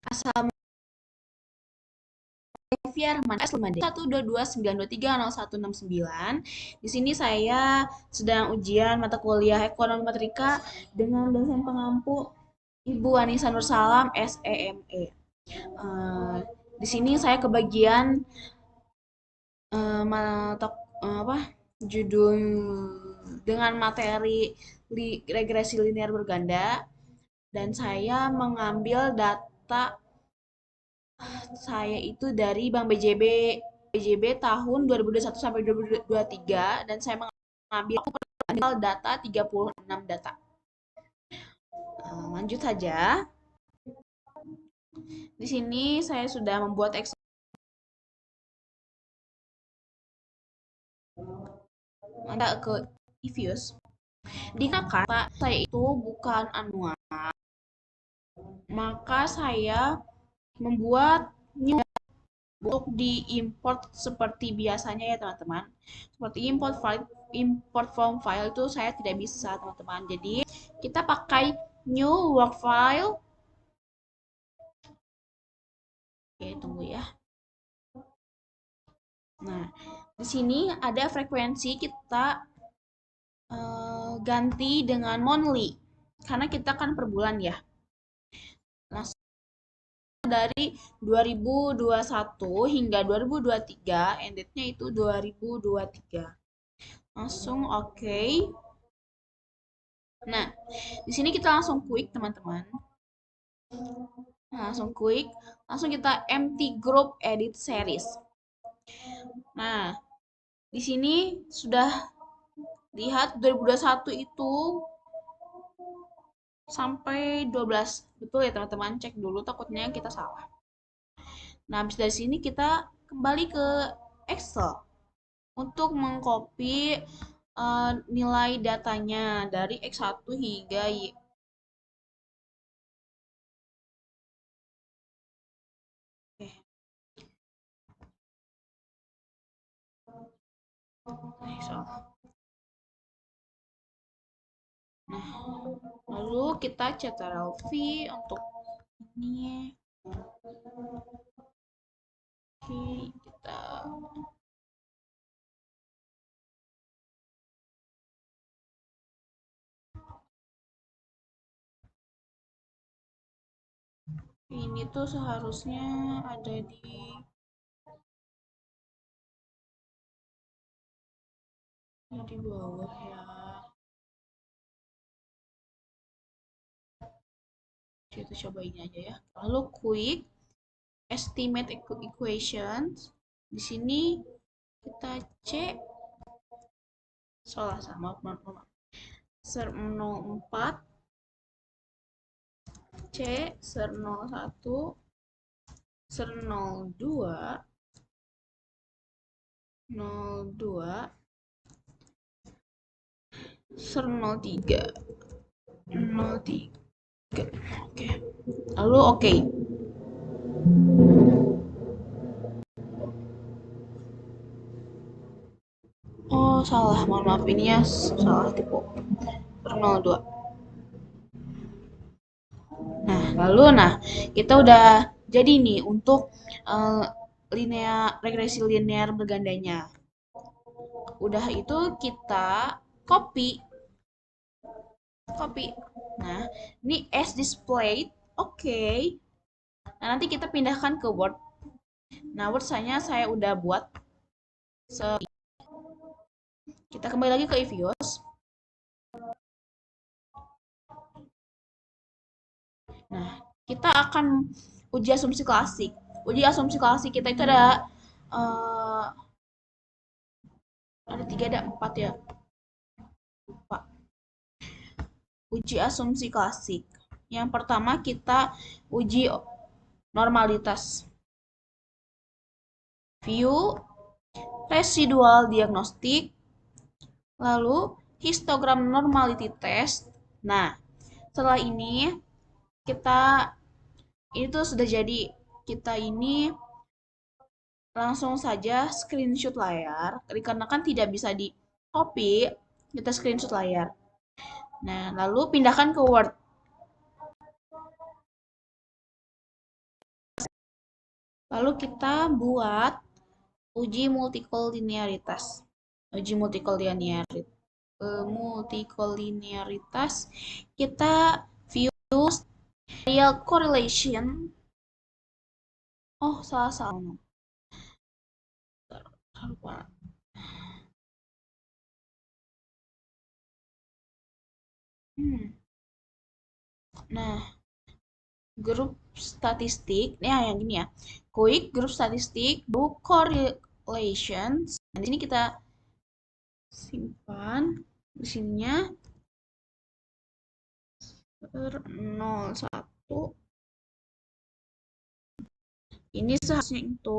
Asal Fiarman S5D 122923019. Di sini saya sedang ujian mata kuliah Ekonomi Matrika dengan dosen pengampu Ibu Anissa Nursalam SEME. Di sini saya kebagian mata apa judul dengan materi regresi linear berganda dan saya mengambil data saya itu dari Bank BJB tahun 2021 sampai 2023 dan saya mengambil data 36 data. Lanjut saja. Di sini saya sudah membuat Excel. Anda ke Ivius. Dikarenakan saya itu bukan anual, maka saya membuat new untuk diimport seperti biasanya ya teman-teman. Seperti import form file itu saya tidak bisa teman-teman. Jadi kita pakai new work file. Oke, tunggu ya. Nah, di sini ada frekuensi kita ganti dengan monthly karena kita kan per bulan ya. Langsung dari 2021 hingga 2023, end date-nya itu 2023. Langsung oke. Nah, di sini kita langsung quick teman-teman. Langsung quick, langsung kita empty group edit series. Nah, di sini sudah lihat 2021 itu sampai 12. Betul ya teman-teman, cek dulu takutnya kita salah. Nah, habis dari sini kita kembali ke Excel untuk mengcopy nilai datanya dari X1 hingga Y. Excel. Nah, lalu kita Ctrl+V untuk ini. Oke, kita ini tuh seharusnya ada di bawah ya. Kita coba ini aja ya. Lalu quick estimate equations. Di sini kita cek salah sama ser 04 C ser 01 ser 02 02 ser 03 03. Oke. Lalu oke. Oh, salah. Mohon maaf ini ya salah tipe. Ser 02. Nah, kita udah jadi nih untuk regresi linear bergandanya. Udah itu kita copy. Nah, ini as displayed. Oke. Nah, nanti kita pindahkan ke Word. Nah, Word saya udah buat. Kita kembali lagi ke Evios. Nah, kita akan uji asumsi klasik. Uji asumsi klasik kita itu ada 3, ada 4 ya. Lupa. Uji asumsi klasik. Yang pertama kita uji normalitas. View, residual diagnostik, lalu histogram normality test. Nah, setelah ini kita itu sudah jadi. Kita ini langsung saja screenshot layar dikarenakan tidak bisa di copy, kita screenshot layar. Nah, lalu pindahkan ke Word. Lalu kita buat uji multikolinearitas. Uji multikolinearitas kita view real correlation. Oh, salah. Lupa. Nah, grup statistik, nah yang gini ya. Quick grup statistik, book correlations. Dan di sini kita simpan di sininya 01. Ini seharusnya itu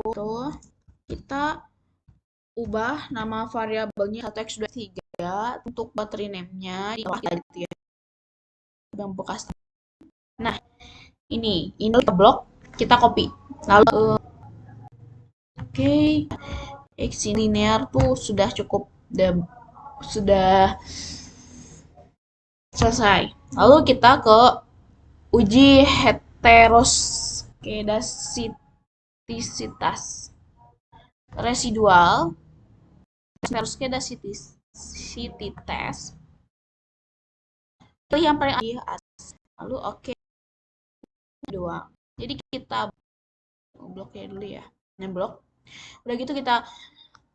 kita ubah nama variabelnya 1x23 untuk battery name-nya di bawah gitu ya. Yang bekas. Nah, ini blok kita copy. Lalu oke, X linear tuh sudah cukup, sudah selesai. Lalu kita ke uji heteroskedastisitas residual. Heteroskedastisitas itu yang paling atas. Lalu oke, dua. Jadi kita bloknya dulu ya. Blok. Udah gitu kita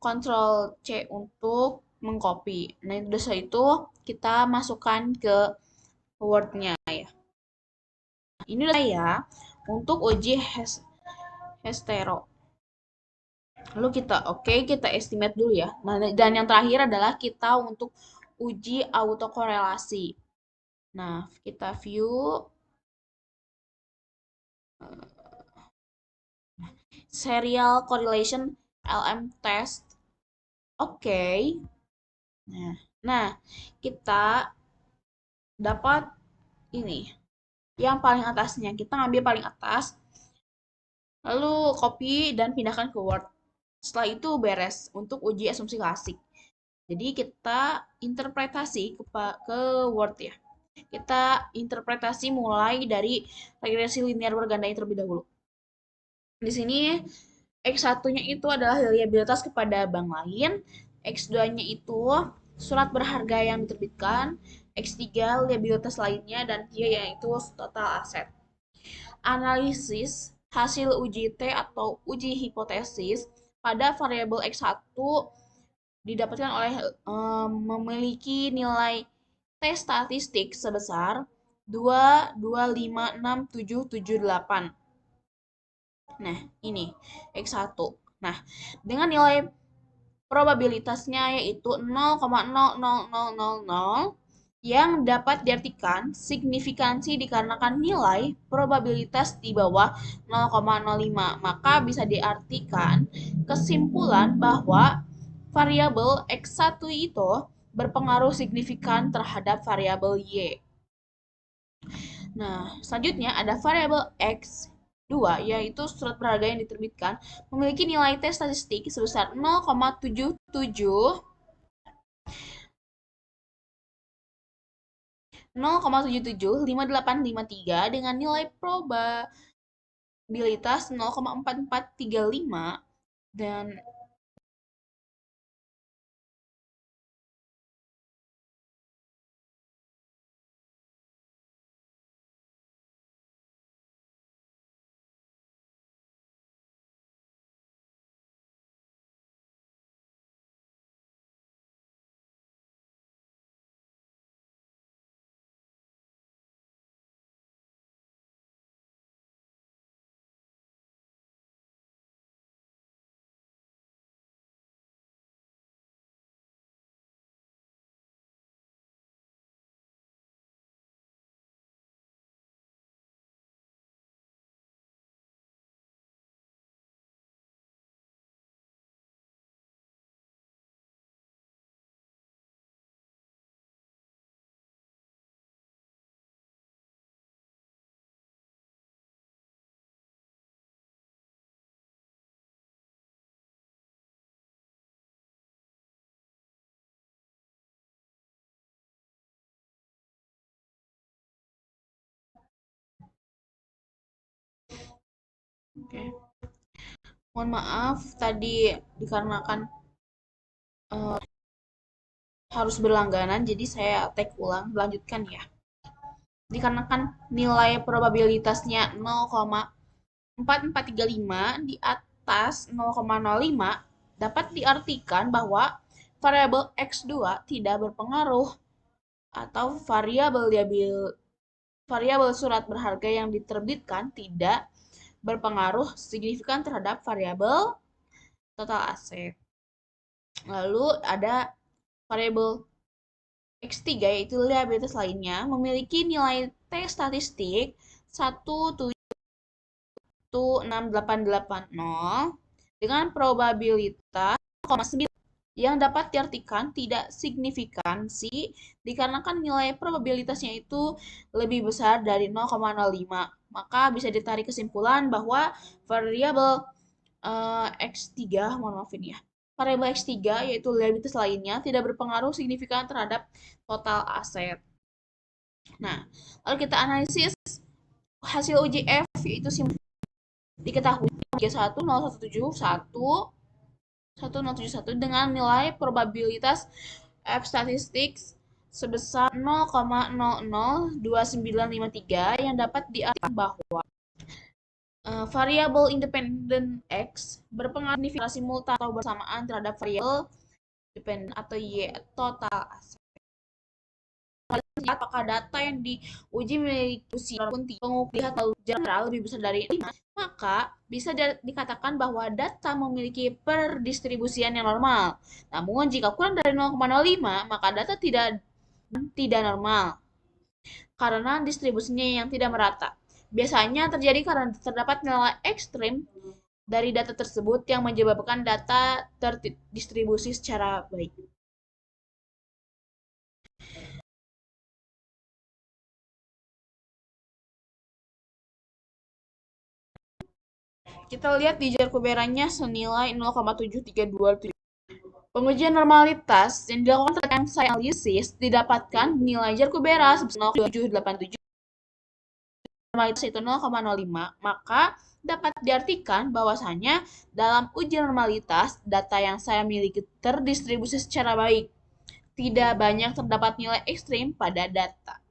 Ctrl C untuk mengcopy. Nah, setelah itu kita masukkan ke Word-nya ya. Ini udah ya untuk uji hestero. Lalu kita estimate dulu ya. Nah, dan yang terakhir adalah kita untuk uji autokorelasi. Nah, kita view serial correlation LM test. Oke. Nah, kita dapat ini yang paling atasnya. Kita ngambil paling atas, lalu copy dan pindahkan ke Word. Setelah itu beres untuk uji asumsi klasik. Jadi kita interpretasi ke Word ya. Kita interpretasi mulai dari regresi linear berganda yang terlebih dahulu. Di sini X1-nya itu adalah liabilitas kepada bank lain, X2-nya itu surat berharga yang diterbitkan, X3 liabilitas lainnya, dan dia yaitu total aset. Analisis hasil uji T atau uji hipotesis pada variabel X1 didapatkan oleh memiliki nilai T statistik sebesar 2, 2, 5, 6, 7, 7, 8. Nah, ini X1. Nah, dengan nilai probabilitasnya yaitu 0,00000 yang dapat diartikan signifikansi dikarenakan nilai probabilitas di bawah 0,05. Maka bisa diartikan kesimpulan bahwa variabel X1 itu berpengaruh signifikan terhadap variabel Y. Nah, selanjutnya ada variabel X2, yaitu surat berharga yang diterbitkan memiliki nilai T statistik sebesar 0,775853 dengan nilai probabilitas 0,4435 dan Mohon maaf tadi dikarenakan eh, harus berlangganan, jadi saya tag ulang, lanjutkan ya. Dikarenakan nilai probabilitasnya 0,4435 di atas 0,05, dapat diartikan bahwa variabel X2 tidak berpengaruh atau variabel surat berharga yang diterbitkan tidak berpengaruh signifikan terhadap variabel total aset. Lalu ada variabel X3 yaitu liabilitas lainnya memiliki nilai T statistik 1,6880 dengan probabilitas 0,9 yang dapat diartikan tidak signifikansi dikarenakan nilai probabilitasnya itu lebih besar dari 0,05. Maka bisa ditarik kesimpulan bahwa variabel X3, mohon maaf ini ya. Variabel X3 yaitu liabilitas lainnya tidak berpengaruh signifikan terhadap total aset. Nah, lalu kita analisis hasil uji F yaitu diketahui 1071 dengan nilai probabilitas F statistik sebesar 0,002953 yang dapat diartikan bahwa variabel independen X berpengaruh signifikan simultan atau bersamaan terhadap variabel independen atau Y total aset. Apakah data yang diuji memiliki usia pun pengukuhan atau general lebih besar dari 5, maka bisa dikatakan bahwa data memiliki perdistribusian yang normal. Namun jika kurang dari 0,05, maka data tidak normal karena distribusinya yang tidak merata. Biasanya terjadi karena terdapat nilai ekstrim dari data tersebut yang menyebabkan data terdistribusi secara baik. Kita lihat di Jarkuberanya senilai 0,732. Pengujian normalitas yang dilakukan terkait saya analisis didapatkan nilai Jarkubera sebesar 0,787. Normalitas itu 0,05, maka dapat diartikan bahwasanya dalam uji normalitas data yang saya miliki terdistribusi secara baik. Tidak banyak terdapat nilai ekstrim pada data.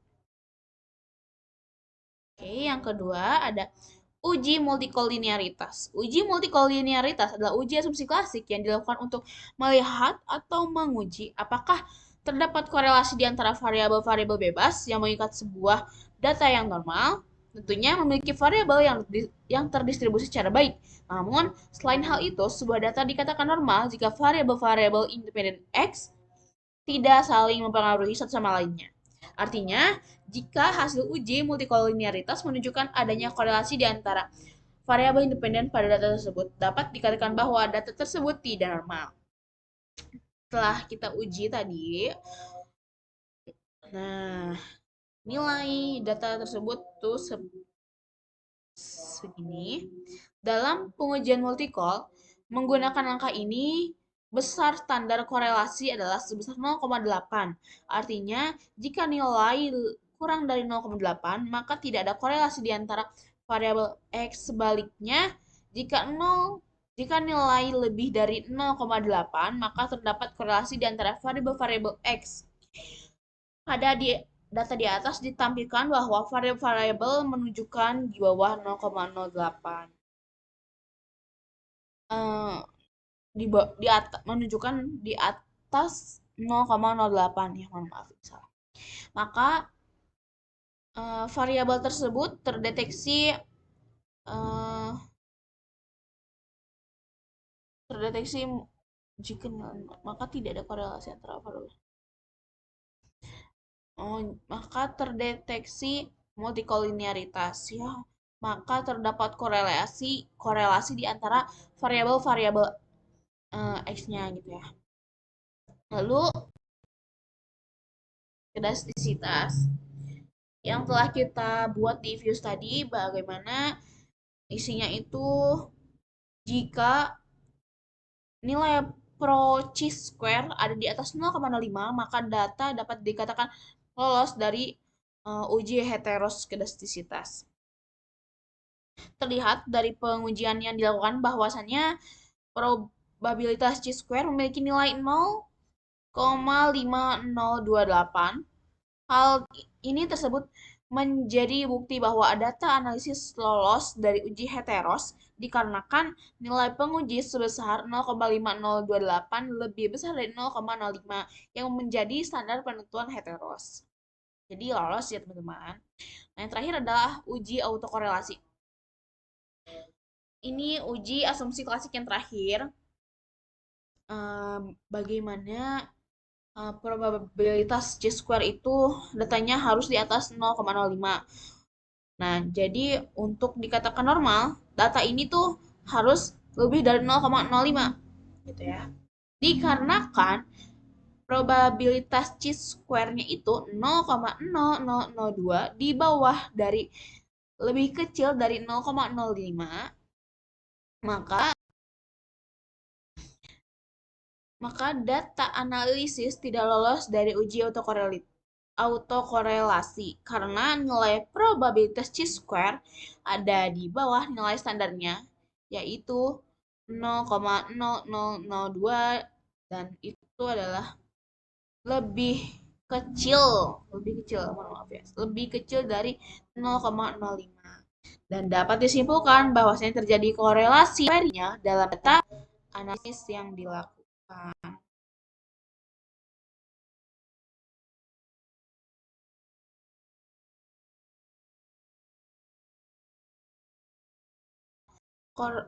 Oke, yang kedua ada uji multikolinearitas. Uji multikolinearitas adalah uji asumsi klasik yang dilakukan untuk melihat atau menguji apakah terdapat korelasi di antara variabel-variabel bebas yang mengikat sebuah data yang normal, tentunya memiliki variabel yang terdistribusi secara baik. Namun, selain hal itu, sebuah data dikatakan normal jika variabel-variabel independen X tidak saling mempengaruhi satu sama lainnya. Artinya, jika hasil uji multikolinearitas menunjukkan adanya korelasi di antara variabel independen pada data tersebut, dapat dikatakan bahwa data tersebut tidak normal. Setelah kita uji tadi, nah, nilai data tersebut tuh segini. Dalam pengujian multikol, menggunakan angka ini, besar standar korelasi adalah sebesar 0,8. Artinya, jika nilai kurang dari 0,8, maka tidak ada korelasi di antara variabel X. Sebaliknya, jika nilai lebih dari 0,8, maka terdapat korelasi di antara variabel-variabel X. Pada data di atas ditampilkan bahwa variabel menunjukkan di bawah 0,08. Eh, di atas menunjukkan di atas 0,08 ya, mohon maaf salah. Maka variabel tersebut eh, terdeteksi jika maka tidak ada korelasi antara variabel. Maka terdeteksi multikolinearitas ya. Maka terdapat korelasi di antara variabel-variabel X-nya gitu ya. Lalu elastisitas yang telah kita buat di views tadi, bagaimana isinya itu jika nilai pro chi square ada di atas 0,05, maka data dapat dikatakan lolos dari uji heteroskedastisitas. Terlihat dari pengujian yang dilakukan bahwasannya probabilitas chi-square memiliki nilai 0,5028. Hal ini tersebut menjadi bukti bahwa data analisis lolos dari uji heteros dikarenakan nilai penguji sebesar 0,5028 lebih besar dari 0,05 yang menjadi standar penentuan heteros. Jadi lolos ya teman-teman. Nah, yang terakhir adalah uji autokorelasi. Ini uji asumsi klasik yang terakhir. Bagaimana probabilitas chi-square itu datanya harus di atas 0,05. Nah, jadi untuk dikatakan normal, data ini tuh harus lebih dari 0,05 gitu ya. Dikarenakan probabilitas chi-square-nya itu 0,0002 di bawah dari lebih kecil dari 0,05, maka data analisis tidak lolos dari uji autokorelasi karena nilai probabilitas chi-square ada di bawah nilai standarnya, yaitu 0,0002, dan itu adalah lebih mohon maaf ya, lebih kecil dari 0,05. Dan dapat disimpulkan bahwasanya terjadi korelasi dalam data analisis yang dilakukan.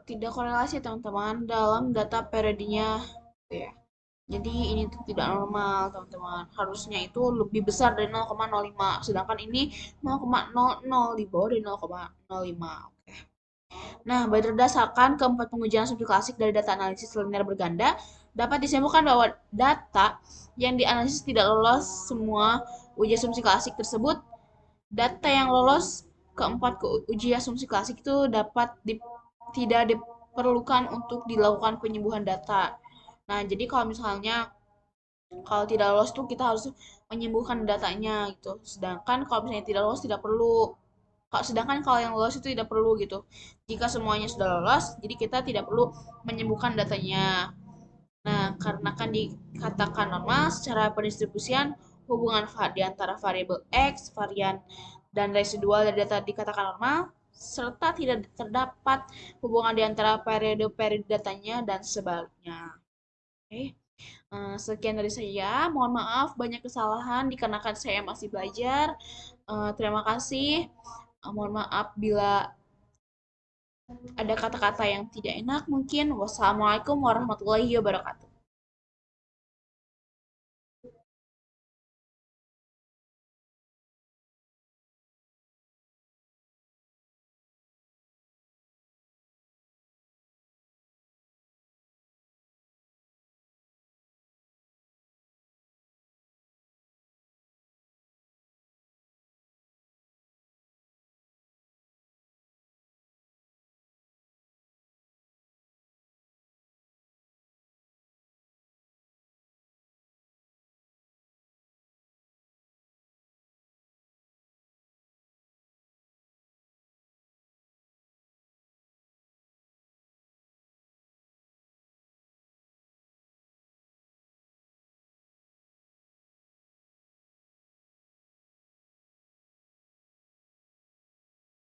Tidak korelasi teman-teman dalam data periodenya gitu ya. Jadi ini tuh tidak normal teman-teman. Harusnya itu lebih besar dari 0,05, sedangkan ini 0,00 di bawah dari 0,05. Oke. Nah, berdasarkan keempat pengujian asumsi klasik dari data analisis linear berganda, dapat disimpulkan bahwa data yang dianalisis tidak lolos semua uji asumsi klasik tersebut. Data yang lolos keempat ke uji asumsi klasik itu tidak diperlukan untuk dilakukan penyembuhan data. Nah, jadi kalau tidak lolos tuh kita harus menyembuhkan datanya gitu. Sedangkan kalau misalnya tidak lolos tidak perlu. Sedangkan kalau yang lolos itu tidak perlu gitu. Jika semuanya sudah lolos, jadi kita tidak perlu menyembuhkan datanya. Nah, karena kan dikatakan normal secara pendistribusian, hubungan di antara variabel X, varian, dan residual dari data dikatakan normal, serta tidak terdapat hubungan di antara periode-periode datanya dan sebaliknya. Oke. Sekian dari saya. Mohon maaf banyak kesalahan dikarenakan saya masih belajar. Terima kasih. Mohon maaf bila ada kata-kata yang tidak enak mungkin. Wassalamualaikum warahmatullahi wabarakatuh.